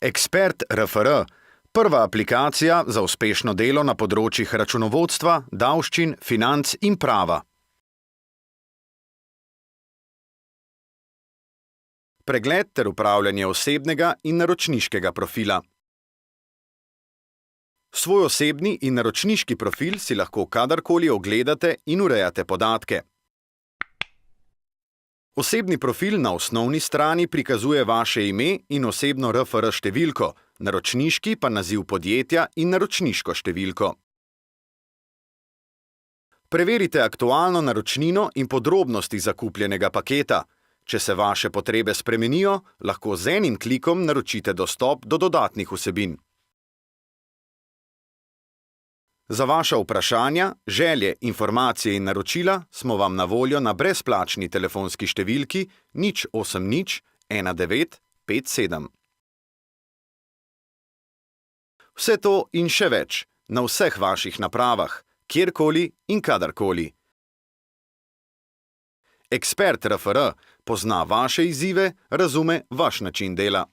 Ekspert RFR, prva aplikacija za uspešno delo na področjih računovodstva, davščin, financ in prava. Pregled ter upravljanje osebnega in naročniškega profila. Svoj osebni in naročniški profil si lahko kadarkoli ogledate in urejate podatke. Osebni profil na osnovni strani prikazuje vaše ime in osebno RFR številko, naročniški pa naziv podjetja in naročniško številko. Preverite aktualno naročnino in podrobnosti zakupljenega paketa. Če se vaše potrebe spremenijo, lahko z enim klikom naročite dostop do dodatnih vsebin. Za vaša vprašanja, želje, informacije in naročila smo vam na voljo na brezplačni telefonski številki 080 19 57. Vse to in še več na vseh vaših napravah, kjerkoli in kadarkoli. Ekspert RFR pozna vaše izzive, razume vaš način dela.